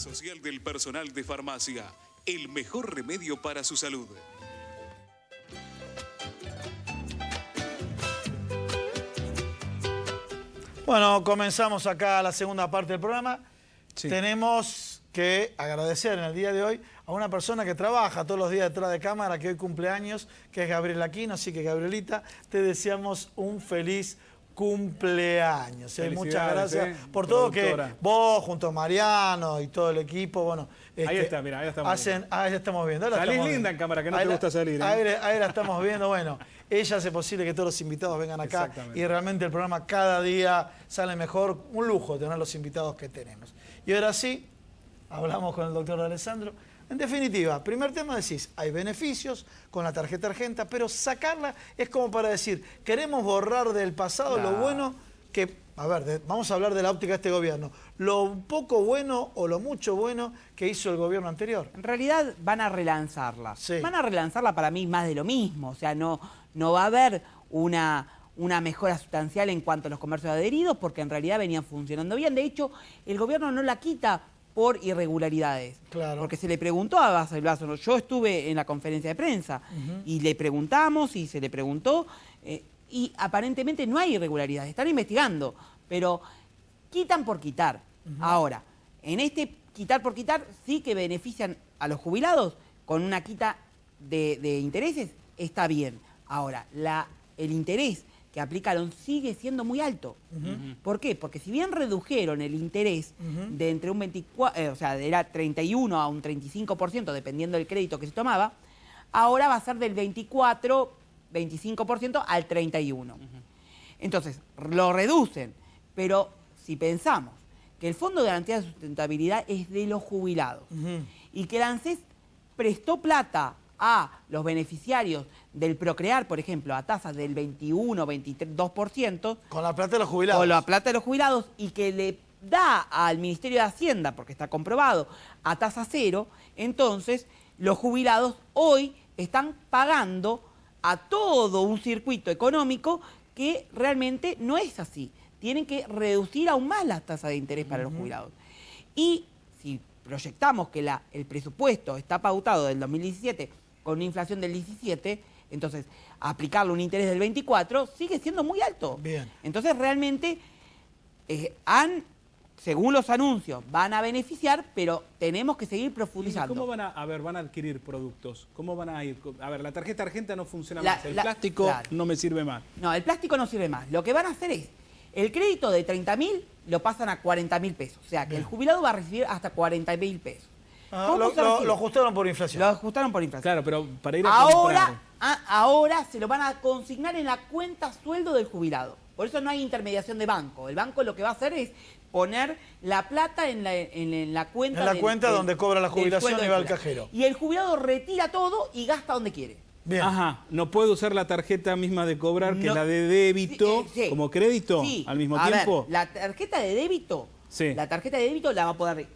social del personal de farmacia, el mejor remedio para su salud. Bueno, comenzamos acá la segunda parte del programa. Sí. Tenemos que agradecer en el día de hoy a una persona que trabaja todos los días detrás de cámara, que hoy cumple años, que es Gabriel Aquino. Así que, Gabrielita, te deseamos un feliz cumpleaños. Muchas gracias por todo que vos, junto a Mariano y todo el equipo, bueno... ahí está, mira, ahí estamos viendo. Ahí la estamos viendo. Salís linda en cámara, que no te gusta salir. Ahí la estamos viendo, bueno. Ella hace posible que todos los invitados vengan acá y realmente el programa cada día sale mejor. Un lujo tener los invitados que tenemos. Y ahora sí, hablamos con el doctor Alessandro. En definitiva, primer tema decís, hay beneficios con la tarjeta argenta, pero sacarla es como para decir, queremos borrar del pasado lo bueno que... A ver, vamos a hablar de la óptica de este gobierno. Lo poco bueno o lo mucho bueno que hizo el gobierno anterior. En realidad van a relanzarla. Sí. Van a relanzarla para mí más de lo mismo. O sea, no va a haber una mejora sustancial en cuanto a los comercios adheridos, porque en realidad venían funcionando bien. De hecho, el gobierno no la quita por irregularidades. Claro. Porque se le preguntó a Basso. Yo estuve en la conferencia de prensa y le preguntamos y se le preguntó... y aparentemente no hay irregularidades, están investigando, pero quitan por quitar. Ahora, en este quitar por quitar sí que benefician a los jubilados con una quita de intereses, está bien. Ahora, el interés que aplicaron sigue siendo muy alto. ¿Por qué? Porque si bien redujeron el interés de entre un 24, o sea, era 31 a un 35%, dependiendo del crédito que se tomaba, ahora va a ser del 25% al 31%. Entonces, lo reducen, pero si pensamos que el Fondo de Garantía de Sustentabilidad es de los jubilados y que el ANSES prestó plata a los beneficiarios del Procrear, por ejemplo, a tasas del 21, 22%. Con la plata de los jubilados. Con la plata de los jubilados y que le da al Ministerio de Hacienda, porque está comprobado, a tasa cero, entonces los jubilados hoy están pagando a todo un circuito económico que realmente no es así. Tienen que reducir aún más las tasas de interés para los jubilados. Y si proyectamos que el presupuesto está pautado del 2017 con una inflación del 17, entonces aplicarle un interés del 24 sigue siendo muy alto. Bien. Entonces realmente según los anuncios, van a beneficiar, pero tenemos que seguir profundizando. ¿Cómo van a adquirir productos? ¿Cómo van a ir? A ver, la tarjeta argenta no funciona más. El plástico no me sirve más. No, el plástico no sirve más. Lo que van a hacer es, el crédito de 30.000 lo pasan a 40.000 pesos. O sea, que el jubilado va a recibir hasta 40.000 pesos. Lo ajustaron por inflación. Lo ajustaron por inflación. Claro, pero para ir a comprar... Ahora se lo van a consignar en la cuenta sueldo del jubilado. Por eso no hay intermediación de banco. El banco lo que va a hacer es poner la plata en la cuenta... En la cuenta donde cobra la jubilación y va al cajero. Y el jubilado retira todo y gasta donde quiere. Bien. Ajá, no puede usar la tarjeta misma de cobrar, que es la de débito, como crédito, al mismo tiempo. Ver, la tarjeta de débito, la va a poder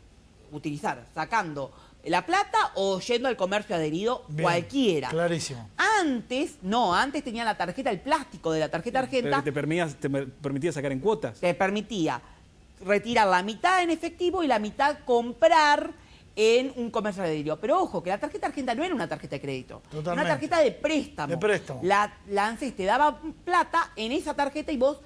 utilizar sacando la plata o yendo al comercio adherido. Bien, cualquiera. Clarísimo. Antes tenía la tarjeta, el plástico de la tarjeta argenta. Pero te permitía sacar en cuotas. Te permitía retirar la mitad en efectivo y la mitad comprar en un comercio adherido. Pero ojo, que la tarjeta argenta no era una tarjeta de crédito. Totalmente. Era una tarjeta de préstamo. De préstamo. La ANSES te daba plata en esa tarjeta y vos,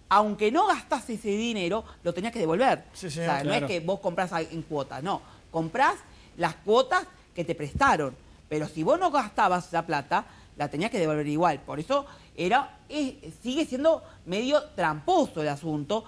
aunque no gastás ese dinero, lo tenías que devolver. Sí, o sea, no es que vos comprás en cuotas, no. Comprás las cuotas que te prestaron. Pero si vos no gastabas esa plata, la tenías que devolver igual. Por eso sigue siendo medio tramposo el asunto,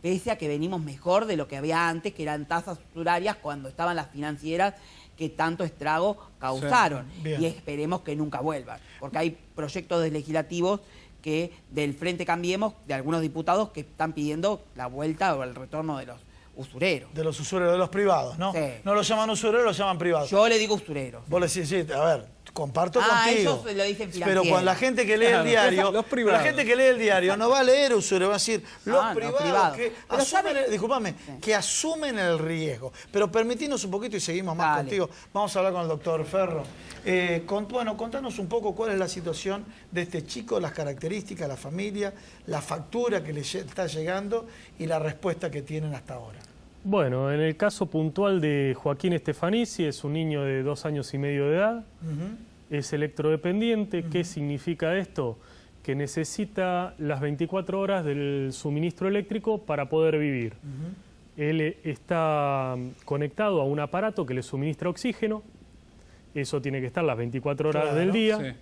pese a que venimos mejor de lo que había antes, que eran tasas usurarias cuando estaban las financieras que tanto estrago causaron. Sí, y esperemos que nunca vuelvan. Porque hay proyectos legislativos que del Frente Cambiemos, de algunos diputados que están pidiendo la vuelta o el retorno de los usureros. De los usureros, de los privados, ¿no? Sí. No los llaman usureros, los llaman privados. Yo le digo usureros. Vos le decís, sí, a ver, comparto contigo. Ellos lo dicen pero cuando la gente que lee el diario, la gente que lee el diario no va a leer usurero, va a decir los privados que asumen, discúlpame, que asumen el riesgo. Pero permitinos un poquito y seguimos más contigo. Vamos a hablar con el doctor Ferro. Bueno, contanos un poco cuál es la situación de este chico, las características, la familia, la factura que le está llegando y la respuesta que tienen hasta ahora. Bueno, en el caso puntual de Joaquín Estefanici, es un niño de 2 años y medio de edad, es electrodependiente. ¿Qué significa esto? Que necesita las 24 horas del suministro eléctrico para poder vivir. Él está conectado a un aparato que le suministra oxígeno, eso tiene que estar las 24 horas del día. Sí.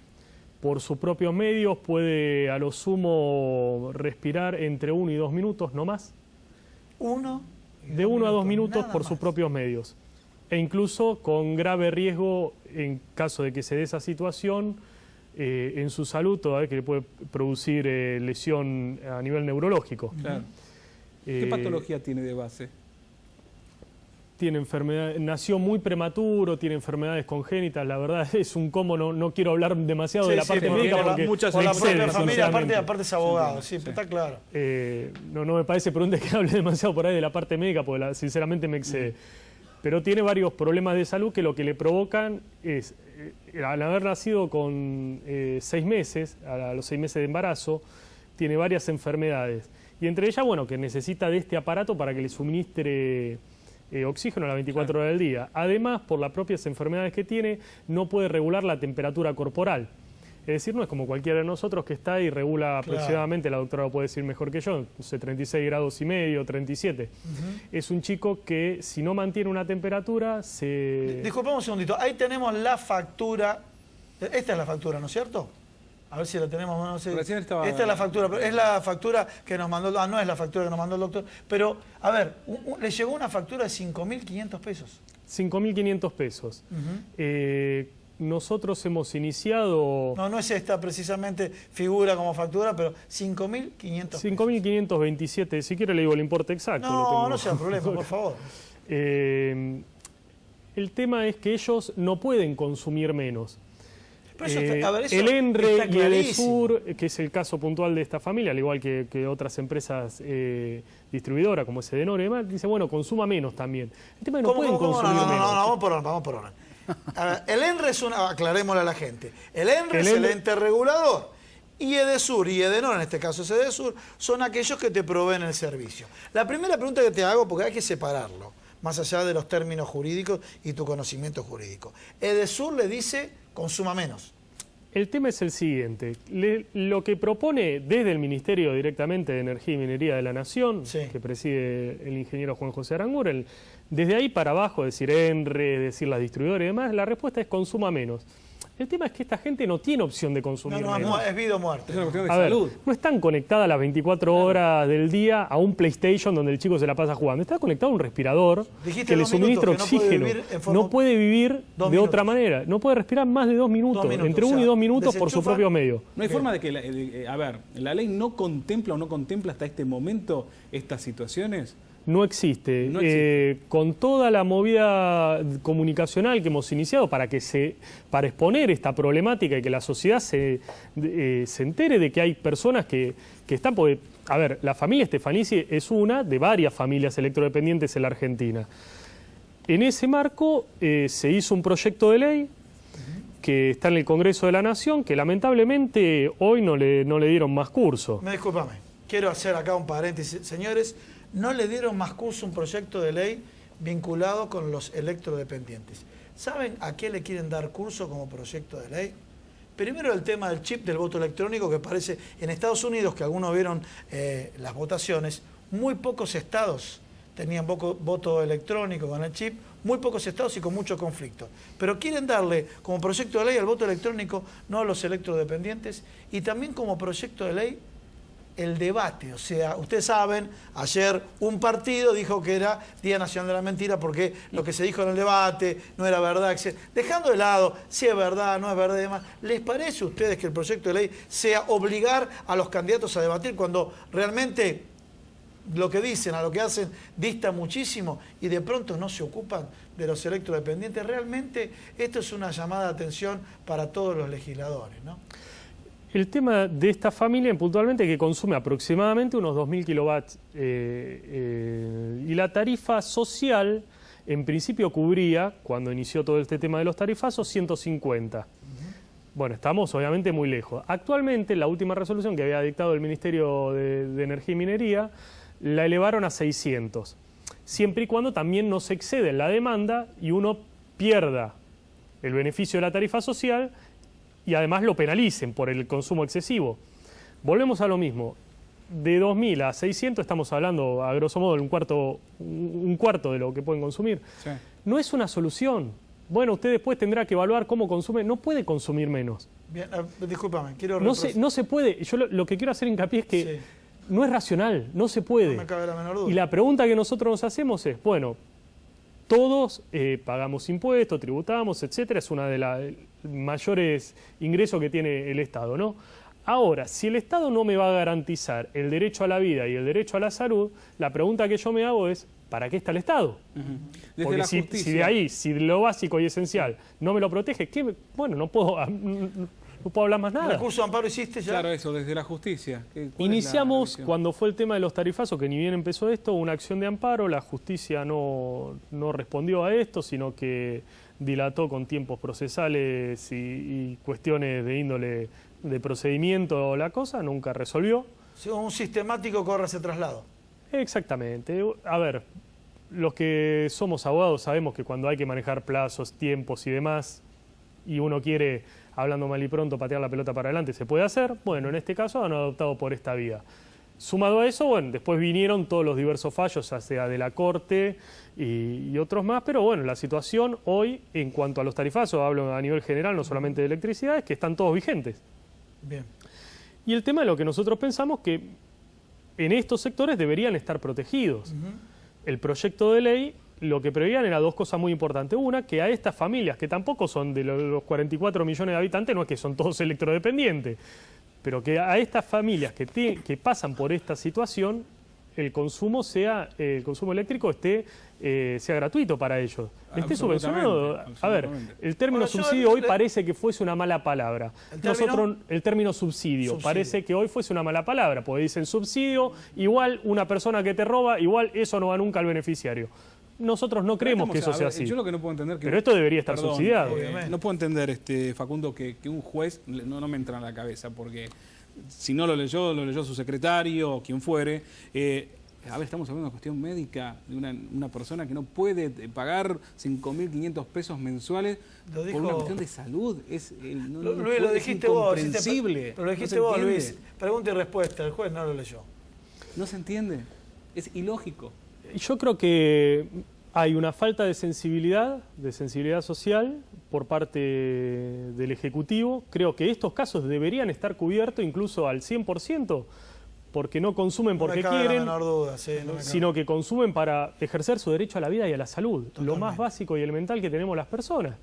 Por sus propios medios puede a lo sumo respirar entre 1 y 2 minutos, no más. De 1 a 2 minutos por sus propios medios. E incluso con grave riesgo, en caso de que se dé esa situación, en su salud, todavía que le puede producir lesión a nivel neurológico. Claro. ¿Qué patología tiene de base? Tiene enfermedad, nació muy prematuro, tiene enfermedades congénitas, la verdad es un cómo, no quiero hablar demasiado de la parte médica porque muchas la familia aparte es abogado, sí, está claro. No me parece prudente que hable demasiado por ahí de la parte médica porque sinceramente me excede. Pero tiene varios problemas de salud que lo que le provocan es, al haber nacido con 6 meses, a los 6 meses de embarazo, tiene varias enfermedades. Y entre ellas, bueno, que necesita de este aparato para que le suministre oxígeno a las 24 horas del día. Además, por las propias enfermedades que tiene, no puede regular la temperatura corporal. Es decir, no es como cualquiera de nosotros que está y regula aproximadamente, la doctora lo puede decir mejor que yo, no sé, 36 grados y medio, 37. Es un chico que si no mantiene una temperatura se... Disculpame un segundito, ahí tenemos la factura, esta es la factura, ¿no es cierto? A ver si la tenemos, no sé. Esta es la factura, pero es la factura que nos mandó, no es la factura que nos mandó el doctor, pero a ver, le llegó una factura de 5.500 pesos. 5.500 pesos. Nosotros hemos iniciado... No es esta precisamente figura como factura, pero 5.500 pesos. 5.527, si quiere le digo el importe exacto. No sea problema, por favor. El tema es que ellos no pueden consumir menos. Pero eso el ENRE y el EDESUR, que es el caso puntual de esta familia, al igual que otras empresas distribuidoras como es Edenor y demás, dice, bueno, consuma menos también. El tema es que no pueden consumir menos. No, vamos por orden. A ver, el ENRE es aclarémosle a la gente, el ENRE es el ente regulador. Y EDESUR y Edenor, en este caso es EDESUR, son aquellos que te proveen el servicio. La primera pregunta que te hago, porque hay que separarlo, más allá de los términos jurídicos y tu conocimiento jurídico. EDESUR le dice, consuma menos. El tema es el siguiente. Lo que propone desde el Ministerio directamente de Energía y Minería de la Nación, que preside el ingeniero Juan José Aranguren, desde ahí para abajo, decir ENRE, decir las distribuidoras y demás, la respuesta es consuma menos. El tema es que esta gente no tiene opción de consumir menos. Es vida o muerte. Es una cuestión de salud. No están conectadas las 24 horas del día a un PlayStation donde el chico se la pasa jugando. Está conectado a un respirador que le suministra oxígeno. No puede vivir de otra manera. No puede respirar más de 2 minutos. Entre 1 y 2 minutos por su propio medio. No hay forma de que, la ley no contempla hasta este momento estas situaciones. No existe. Con toda la movida comunicacional que hemos iniciado para exponer esta problemática y que la sociedad se entere de que hay personas que están... Porque, la familia Estefanici es una de varias familias electrodependientes en la Argentina. En ese marco se hizo un proyecto de ley que está en el Congreso de la Nación, que lamentablemente hoy no le dieron más curso. Discúlpame, quiero hacer acá un paréntesis. Señores, no le dieron más curso un proyecto de ley vinculado con los electrodependientes. ¿Saben a qué le quieren dar curso como proyecto de ley? Primero el tema del chip del voto electrónico, que parece en Estados Unidos, que algunos vieron las votaciones, muy pocos estados tenían voto electrónico con el chip, muy pocos estados y con mucho conflicto. Pero quieren darle como proyecto de ley al voto electrónico, no a los electrodependientes, y también como proyecto de ley el debate. O sea, ustedes saben, ayer un partido dijo que era Día Nacional de la Mentira porque lo que se dijo en el debate no era verdad. Dejando de lado si es verdad, no es verdad y demás, ¿les parece a ustedes que el proyecto de ley sea obligar a los candidatos a debatir cuando realmente lo que dicen a lo que hacen dista muchísimo y de pronto no se ocupan de los electrodependientes? Realmente esto es una llamada de atención para todos los legisladores, ¿no? El tema de esta familia puntualmente que consume aproximadamente unos 2.000 kilowatts y la tarifa social en principio cubría, cuando inició todo este tema de los tarifazos, 150. Bueno, estamos obviamente muy lejos. Actualmente la última resolución que había dictado el Ministerio de Energía y Minería la elevaron a 600. siempre y cuando también no se excede en la demanda y uno pierda el beneficio de la tarifa social y además lo penalicen por el consumo excesivo. Volvemos a lo mismo. De 2.000 a 600 estamos hablando, a grosso modo, de un cuarto de lo que pueden consumir. Sí. No es una solución. Bueno, usted después tendrá que evaluar cómo consume. No puede consumir menos. Bien, discúlpame, quiero... No se puede. Yo lo que quiero hacer hincapié es que no es racional, no se puede. No me cabe la menor duda. Y la pregunta que nosotros nos hacemos es, bueno, todos pagamos impuestos, tributamos, etcétera, es una de las mayores ingresos que tiene el Estado, ¿no? Ahora, si el Estado no me va a garantizar el derecho a la vida y el derecho a la salud, la pregunta que yo me hago es, ¿para qué está el Estado? Porque si de ahí, si lo básico y esencial no me lo protege, bueno, no puedo hablar más nada. ¿Recurso de amparo hiciste ya? Claro, eso, desde la justicia. Iniciamos, cuando fue el tema de los tarifazos, que ni bien empezó esto, una acción de amparo. La justicia no respondió a esto, sino que dilató con tiempos procesales y cuestiones de índole de procedimiento la cosa, nunca resolvió. Sí, un sistemático corre ese traslado. Exactamente. A ver, los que somos abogados sabemos que cuando hay que manejar plazos, tiempos y demás, y uno quiere, hablando mal y pronto, patear la pelota para adelante, se puede hacer. Bueno, en este caso han adoptado por esta vía. Sumado a eso, bueno, después vinieron todos los diversos fallos, ya sea de la Corte y otros más, pero bueno, la situación hoy, en cuanto a los tarifazos, hablo a nivel general, no solamente de electricidad, es que están todos vigentes. Bien. Y el tema de lo que nosotros pensamos que en estos sectores deberían estar protegidos. El proyecto de ley lo que preveían era dos cosas muy importantes. Una, que a estas familias, que tampoco son de los 44 millones de habitantes, no es que son todos electrodependientes, pero que a estas familias que pasan por esta situación, el consumo eléctrico sea gratuito para ellos, esté subvencionado. A ver, el término subsidio hoy parece que fuese una mala palabra. El término subsidio parece que hoy fuese una mala palabra, porque dicen subsidio, igual una persona que te roba, igual eso no va nunca al beneficiario. Nosotros no creemos que eso sea así. Yo lo que no puedo entender pero esto debería estar subsidiado. No puedo entender, Facundo, que un juez no me entra en la cabeza, porque si no lo leyó su secretario o quien fuere. A ver, estamos hablando de una cuestión médica de una persona que no puede pagar 5.500 pesos mensuales por una cuestión de salud. Luis, lo dijiste vos. Pero lo dijiste vos, Luis. Pregunta y respuesta. El juez no lo leyó. No se entiende. Es ilógico. Yo creo que hay una falta de sensibilidad social por parte del Ejecutivo. Creo que estos casos deberían estar cubiertos incluso al 100%, porque no consumen porque quieren, sino que consumen para ejercer su derecho a la vida y a la salud, lo más básico y elemental que tenemos las personas.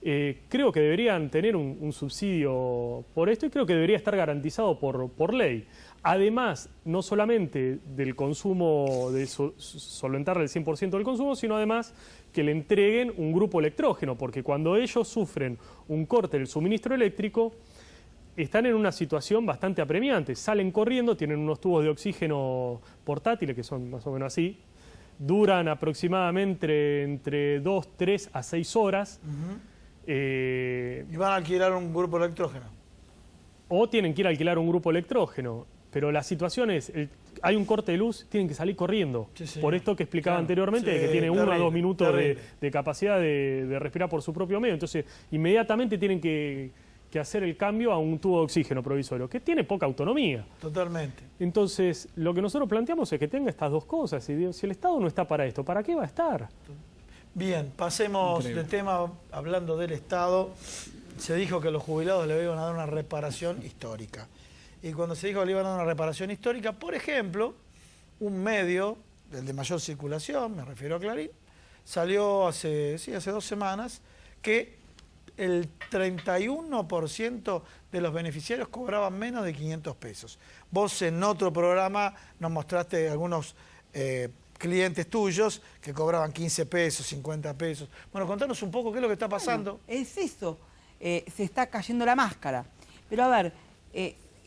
Creo que deberían tener un subsidio por esto y creo que debería estar garantizado por ley. Además, no solamente del consumo, de solventarle el 100% del consumo, sino además que le entreguen un grupo electrógeno, porque cuando ellos sufren un corte del suministro eléctrico, están en una situación bastante apremiante. Salen corriendo, tienen unos tubos de oxígeno portátiles, que son más o menos así, duran aproximadamente entre 2, 3 a 6 horas. ¿Y van a alquilar un grupo electrógeno? O tienen que ir a alquilar un grupo electrógeno. Pero la situación es, hay un corte de luz, tienen que salir corriendo. Sí. Por esto que explicaba anteriormente, de que tiene 1 a 2 minutos de capacidad de respirar por su propio medio. Entonces, inmediatamente tienen que hacer el cambio a un tubo de oxígeno provisorio, que tiene poca autonomía. Totalmente. Entonces, lo que nosotros planteamos es que tenga estas dos cosas. Y si el Estado no está para esto, ¿para qué va a estar? Bien, pasemos de tema hablando del Estado. Se dijo que los jubilados le iban a dar una reparación histórica. Y cuando se dijo que le iban a dar una reparación histórica, por ejemplo, un medio, el de mayor circulación, me refiero a Clarín, salió hace 2 semanas que el 31% de los beneficiarios cobraban menos de 500 pesos. Vos en otro programa nos mostraste algunos clientes tuyos que cobraban 15 pesos, 50 pesos. Bueno, contanos un poco qué es lo que está pasando. Bueno, es eso, se está cayendo la máscara. Pero a ver,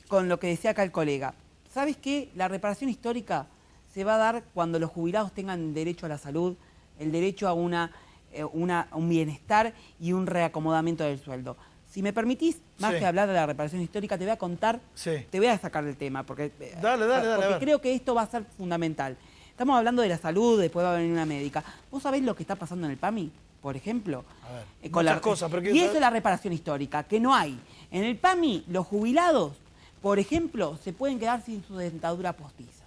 con lo que decía acá el colega, ¿sabes qué? La reparación histórica se va a dar cuando los jubilados tengan derecho a la salud, el derecho a un bienestar y un reacomodamiento del sueldo. Si me permitís, más que hablar de la reparación histórica, te voy a contar, te voy a sacar del tema, porque dale, creo que esto va a ser fundamental. estamos hablando de la salud, después va a venir una médica. ¿Vos sabés lo que está pasando en el PAMI, por ejemplo? A ver, Con muchas cosas, pero quiero y eso saber- es la reparación histórica, que no hay. En el PAMI, los jubilados, por ejemplo, se pueden quedar sin su dentadura postiza.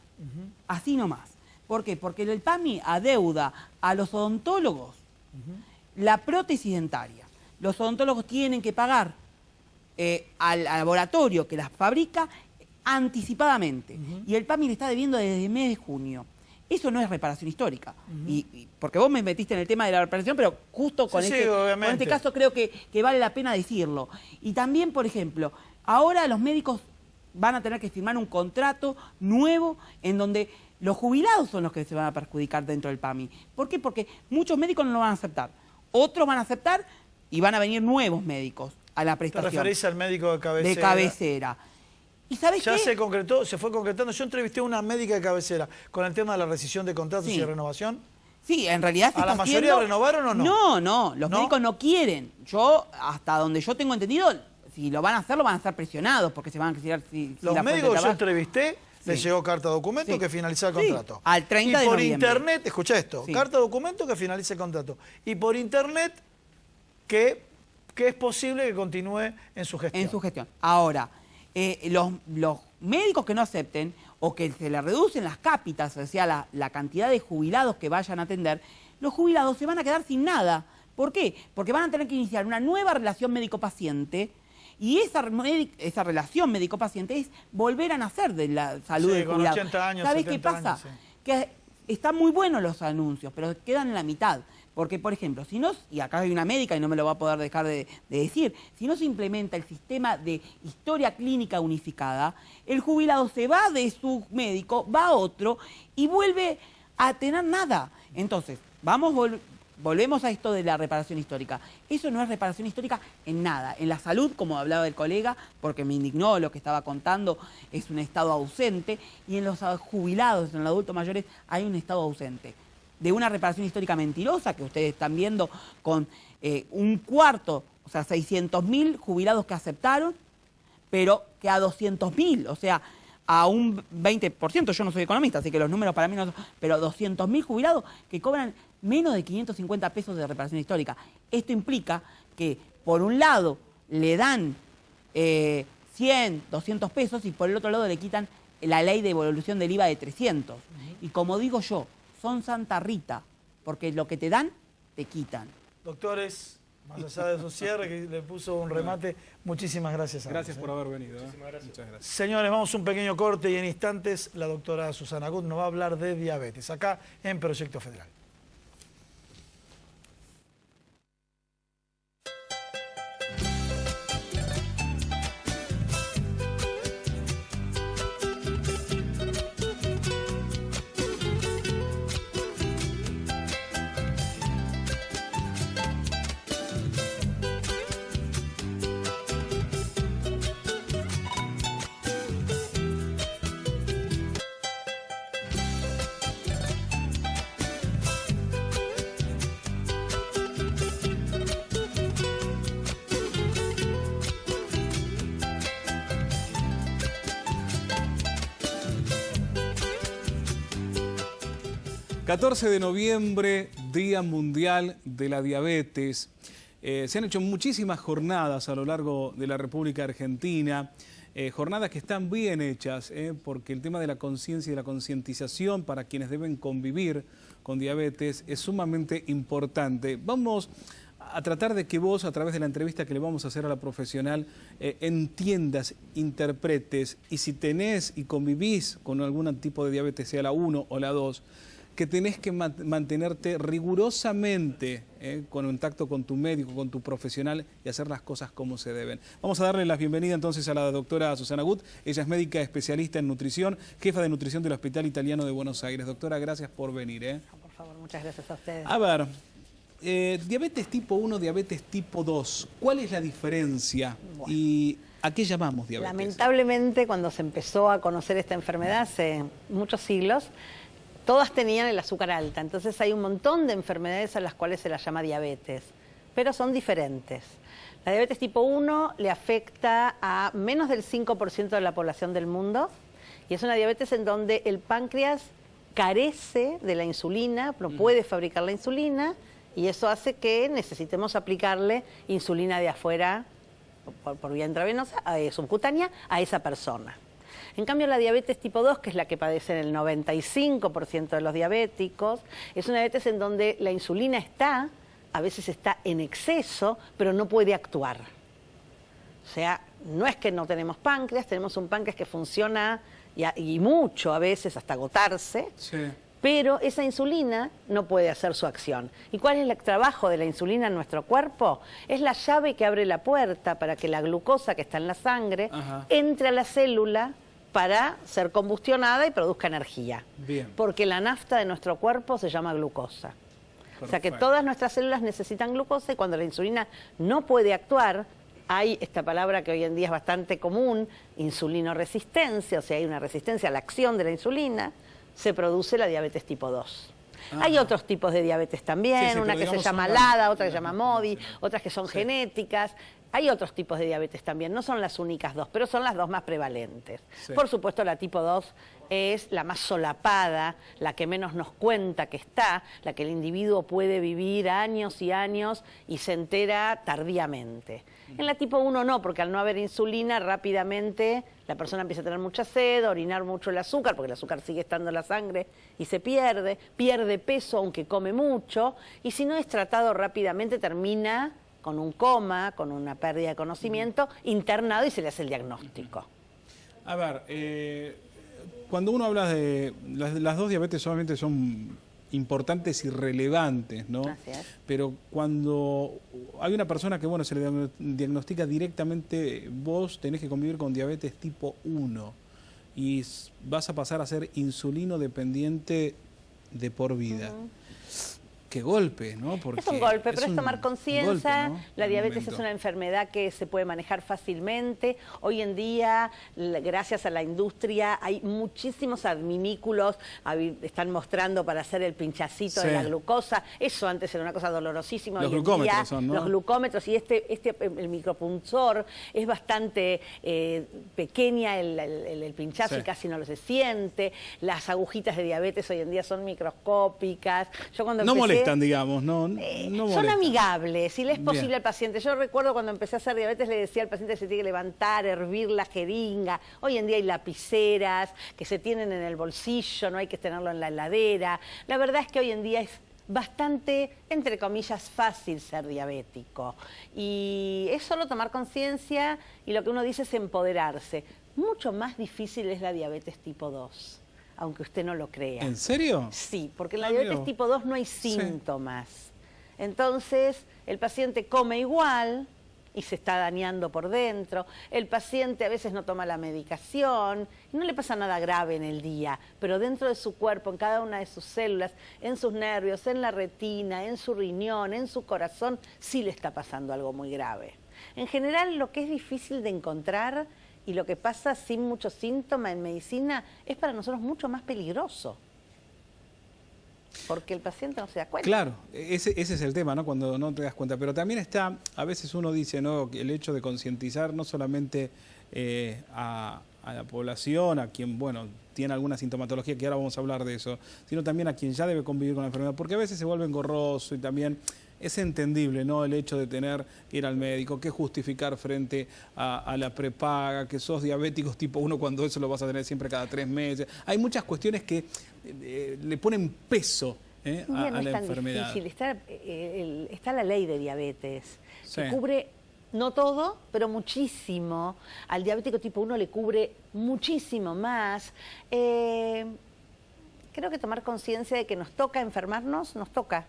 Así nomás. ¿Por qué? Porque el PAMI adeuda a los odontólogos la prótesis dentaria. Los odontólogos tienen que pagar al laboratorio que las fabrica anticipadamente. Y el PAMI le está debiendo desde el mes de junio. Eso no es reparación histórica. Porque vos me metiste en el tema de la reparación, pero justo con, Sí, este, sí, con obviamente. este caso creo que vale la pena decirlo. Y también, por ejemplo, ahora los médicos van a tener que firmar un contrato nuevo en donde los jubilados son los que se van a perjudicar dentro del PAMI. ¿Por qué? Porque muchos médicos no lo van a aceptar. Otros van a aceptar y van a venir nuevos médicos a la ¿Te prestación. referís al médico de cabecera? De cabecera. ¿Y sabés Ya qué? se concretó, se fue concretando. Yo entrevisté a una médica de cabecera con el tema de la rescisión de contratos Sí. y de renovación. Sí, en realidad se ¿A la está mayoría haciendo- renovaron o no? No, los ¿No? médicos no quieren. Yo, hasta donde yo tengo entendido, si lo van a hacer, lo van a hacer presionados porque se van a quedar sin Los la fuente de médicos que yo trabajo. entrevisté, les Sí. llegó carta documento Sí. que finalizaba el Sí, contrato. al 30 y de por noviembre. internet, escucha esto, Sí. carta documento que finalice el contrato. Y por internet que es posible que continúe en su gestión. En su gestión. Ahora, los médicos que no acepten o que se le reducen las cápitas, o sea, la cantidad de jubilados que vayan a atender, los jubilados se van a quedar sin nada. ¿Por qué? Porque van a tener que iniciar una nueva relación médico-paciente y esa relación médico-paciente es volver a nacer de la salud Sí, del con jubilado. 80 años, ¿Sabés qué 70 pasa? años, sí. Que están muy buenos los anuncios, pero quedan en la mitad. Porque, por ejemplo, si no, y acá hay una médica y no me lo va a poder dejar de decir, si no se implementa el sistema de historia clínica unificada, el jubilado se va de su médico, va a otro y vuelve a tener nada. Entonces, volvemos a esto de la reparación histórica. Eso no es reparación histórica en nada. En la salud, como hablaba el colega, porque me indignó lo que estaba contando, es un estado ausente, y en los jubilados, en los adultos mayores, hay un estado ausente. De una reparación histórica mentirosa que ustedes están viendo con un cuarto, o sea, 600.000 jubilados que aceptaron, pero que a 200.000, o sea, a un 20%, yo no soy economista, así que los números para mí no son, pero 200.000 jubilados que cobran menos de 550 pesos de reparación histórica. Esto implica que, por un lado, le dan 100, 200 pesos y por el otro lado le quitan la ley de devolución del IVA de 300. Y como digo yo, son Santa Rita, porque lo que te dan, te quitan. Doctores, más allá de su cierre, que le puso un remate, muchísimas gracias a Gracias ambos, por haber venido. Muchas gracias. Señores, vamos a un pequeño corte y en instantes la doctora Susana Gut nos va a hablar de diabetes, acá en Proyecto Federal. ...14 de noviembre, Día Mundial de la Diabetes. Se han hecho muchísimas jornadas a lo largo de la República Argentina, jornadas que están bien hechas, porque el tema de la conciencia y la concientización para quienes deben convivir con diabetes es sumamente importante. Vamos a tratar de que vos, a través de la entrevista que le vamos a hacer a la profesional, entiendas, interpretes, y si tenés y convivís con algún tipo de diabetes, sea la 1 o la 2, que tenés que mantenerte rigurosamente con contacto con tu médico, con tu profesional y hacer las cosas como se deben. Vamos a darle la bienvenida entonces a la doctora Susana Gut. Ella es médica especialista en nutrición, jefa de nutrición del Hospital Italiano de Buenos Aires. Doctora, gracias por venir. Por favor, muchas gracias a ustedes. A ver, diabetes tipo 1, diabetes tipo 2, ¿cuál es la diferencia? Bueno. ¿Y a qué llamamos diabetes? Lamentablemente, cuando se empezó a conocer esta enfermedad hace muchos siglos, todas tenían el azúcar alta. Entonces hay un montón de enfermedades a las cuales se las llama diabetes, pero son diferentes. La diabetes tipo 1 le afecta a menos del 5% de la población del mundo y es una diabetes en donde el páncreas carece de la insulina, no puede fabricar la insulina, y eso hace que necesitemos aplicarle insulina de afuera por vía intravenosa, subcutánea, a esa persona. En cambio, la diabetes tipo 2, que es la que padecen el 95% de los diabéticos, es una diabetes en donde la insulina está, a veces está en exceso, pero no puede actuar. O sea, no es que no tenemos páncreas, tenemos un páncreas que funciona y mucho a veces, hasta agotarse, Sí. pero esa insulina no puede hacer su acción. ¿Y cuál es el trabajo de la insulina en nuestro cuerpo? Es la llave que abre la puerta para que la glucosa que está en la sangre Ajá. entre a la célula para ser combustionada y produzca energía. Bien. Porque la nafta de nuestro cuerpo se llama glucosa. O sea que Perfecto. todas nuestras células necesitan glucosa y cuando la insulina no puede actuar, hay esta palabra que hoy en día es bastante común, insulinoresistencia, o sea, hay una resistencia a la acción de la insulina, se produce la diabetes tipo 2. Hay otros tipos de diabetes también, Sí, sí, una pero que se digamos llama son LADA, las- otra que se llama MODI, otras que son genéticas. Hay otros tipos de diabetes también, no son las únicas dos, pero son las dos más prevalentes. Sí. Por supuesto, la tipo 2 es la más solapada, la que menos nos cuenta que está, la que el individuo puede vivir años y años y se entera tardíamente. En la tipo 1 no, porque al no haber insulina, rápidamente la persona empieza a tener mucha sed, a orinar mucho el azúcar, porque el azúcar sigue estando en la sangre y se pierde peso aunque come mucho, y si no es tratado rápidamente termina con un coma, con una pérdida de conocimiento, internado y se le hace el diagnóstico. A ver, cuando uno habla de... Las dos diabetes solamente son importantes y relevantes, ¿no? Así es. Pero cuando hay una persona que, bueno, se le diagnostica directamente, vos tenés que convivir con diabetes tipo 1 y vas a pasar a ser insulino dependiente de por vida. Qué golpe, ¿no? Porque Es un golpe, pero es un tomar conciencia. golpe, ¿no? La Al diabetes momento. es una enfermedad que se puede manejar fácilmente. Hoy en día, gracias a la industria, hay muchísimos adminículos, están mostrando para hacer el pinchacito Sí. de la glucosa. Eso antes era una cosa dolorosísima. Los Hoy en glucómetros día, son, ¿no? los glucómetros y el micropunzor es bastante pequeña el pinchazo Sí. y casi no lo se siente. Las agujitas de diabetes hoy en día son microscópicas. Yo cuando No empecé, molestan, digamos, no son molestan. amigables, si le es posible Bien. al paciente. Yo recuerdo cuando empecé a hacer diabetes le decía al paciente que se tiene que levantar, hervir la jeringa. Hoy en día hay lapiceras que se tienen en el bolsillo, no hay que tenerlo en la heladera. La verdad es que hoy en día es bastante, entre comillas, fácil ser diabético. Y es solo tomar conciencia y lo que uno dice es empoderarse. Mucho más difícil es la diabetes tipo 2, aunque usted no lo crea. ¿En serio? Sí, porque en la Ah, diabetes mira. tipo 2 no hay síntomas. Entonces, el paciente come igual y se está dañando por dentro. El paciente a veces no toma la medicación, y no le pasa nada grave en el día, pero dentro de su cuerpo, en cada una de sus células, en sus nervios, en la retina, en su riñón, en su corazón, sí le está pasando algo muy grave. En general, lo que es difícil de encontrar y lo que pasa sin mucho síntoma en medicina es para nosotros mucho más peligroso. Porque el paciente no se da cuenta. Claro, ese es el tema, ¿no? Cuando no te das cuenta. Pero también está, a veces uno dice, ¿no? Que el hecho de concientizar no solamente a la población, a quien, bueno, tiene alguna sintomatología, que ahora vamos a hablar de eso, sino también a quien ya debe convivir con la enfermedad, porque a veces se vuelve engorroso y también es entendible, ¿no? El hecho de tener que ir al médico, que justificar frente a la prepaga, que sos diabéticos tipo 1 cuando eso lo vas a tener siempre cada 3 meses. Hay muchas cuestiones que le ponen peso Hoy en a día no es la tan enfermedad. difícil. Está la ley de diabetes, Sí. que cubre no todo, pero muchísimo. Al diabético tipo 1 le cubre muchísimo más. Creo que tomar conciencia de que nos toca enfermarnos, nos toca.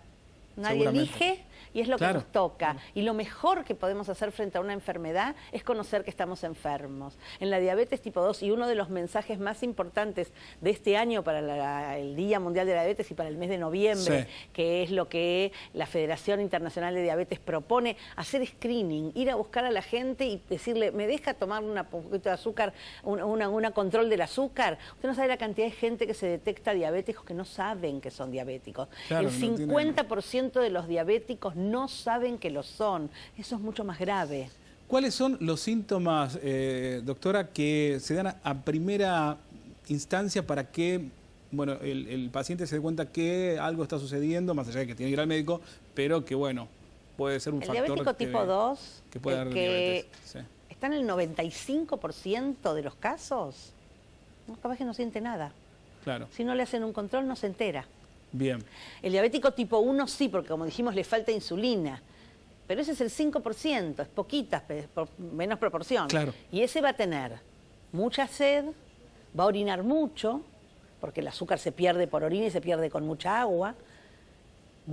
Nadie Seguramente. elige y es lo Claro. que nos toca. Y lo mejor que podemos hacer frente a una enfermedad es conocer que estamos enfermos. En la diabetes tipo 2, y uno de los mensajes más importantes de este año para el Día Mundial de la Diabetes y para el mes de noviembre, Sí. que es lo que la Federación Internacional de Diabetes propone, hacer screening, ir a buscar a la gente y decirle, ¿me deja tomar un poquito de azúcar, una control del azúcar? Usted no sabe la cantidad de gente que se detecta diabéticos que no saben que son diabéticos. Claro, El no tienen- 50% de los diabéticos no saben que lo son. Eso es mucho más grave. ¿Cuáles son los síntomas, doctora, que se dan a primera instancia para que bueno, el paciente se dé cuenta que algo está sucediendo, más allá de que tiene que ir al médico, pero que bueno, puede ser un factor diabético tipo 2, que puede dar que diabetes. Sí. está en el 95% de los casos, capaz que no siente nada. Claro. Si no le hacen un control, no se entera. Bien. El diabético tipo 1 sí, porque como dijimos, le falta insulina. Pero ese es el 5%, es poquita, menos proporción. Claro. Y ese va a tener mucha sed, va a orinar mucho, porque el azúcar se pierde por orina y se pierde con mucha agua.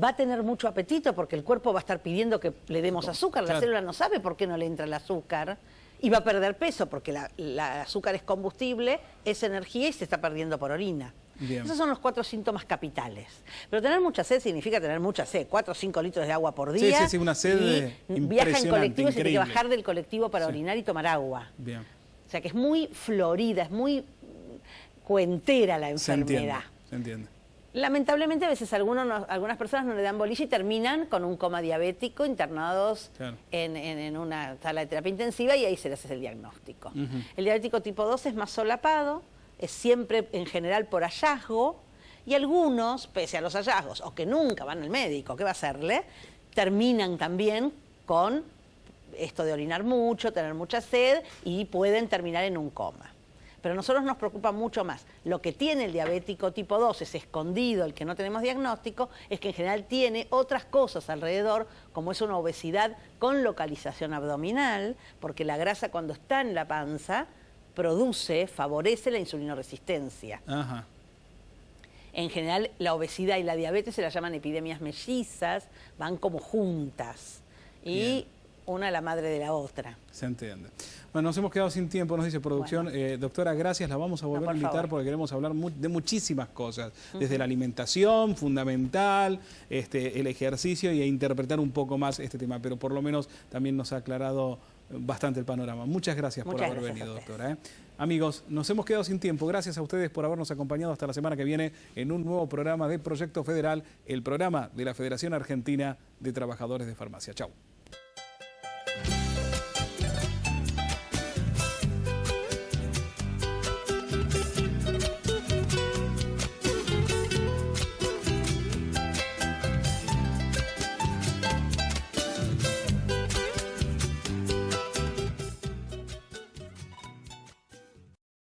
Va a tener mucho apetito porque el cuerpo va a estar pidiendo que le demos azúcar. La célula no sabe por qué no le entra el azúcar. Y va a perder peso porque la azúcar es combustible, es energía y se está perdiendo por orina. Bien. Esos son los 4 síntomas capitales. Pero tener mucha sed significa tener mucha sed. 4 o 5 litros de agua por día. Sí, una sed y viaja en colectivo y se tiene que increíble. bajar del colectivo para orinar y tomar agua. Bien. O sea que es muy florida, es muy cuentera la enfermedad. Se entiende. Lamentablemente a veces algunas personas no le dan bolilla y terminan con un coma diabético internados Claro. en una sala de terapia intensiva y ahí se les hace el diagnóstico. El diabético tipo 2 es más solapado, es siempre en general por hallazgo y algunos, pese a los hallazgos o que nunca van al médico, ¿qué va a hacerle? Terminan también con esto de orinar mucho, tener mucha sed y pueden terminar en un coma. Pero a nosotros nos preocupa mucho más. Lo que tiene el diabético tipo 2, es escondido, el que no tenemos diagnóstico, es que en general tiene otras cosas alrededor, como es una obesidad con localización abdominal, porque la grasa cuando está en la panza favorece la insulinoresistencia. Ajá. En general, la obesidad y la diabetes se las llaman epidemias mellizas, van como juntas. Y Bien. una es la madre de la otra. Se entiende. Bueno, nos hemos quedado sin tiempo, nos dice producción. Bueno. Doctora, gracias, la vamos a volver por a invitar favor. porque queremos hablar de muchísimas cosas. Desde la alimentación, fundamental, el ejercicio y a interpretar un poco más este tema. Pero por lo menos también nos ha aclarado bastante el panorama. Muchas gracias por haber venido, doctora. Amigos, nos hemos quedado sin tiempo. Gracias a ustedes por habernos acompañado hasta la semana que viene en un nuevo programa de Proyecto Federal, el programa de la Federación Argentina de Trabajadores de Farmacia. Chau.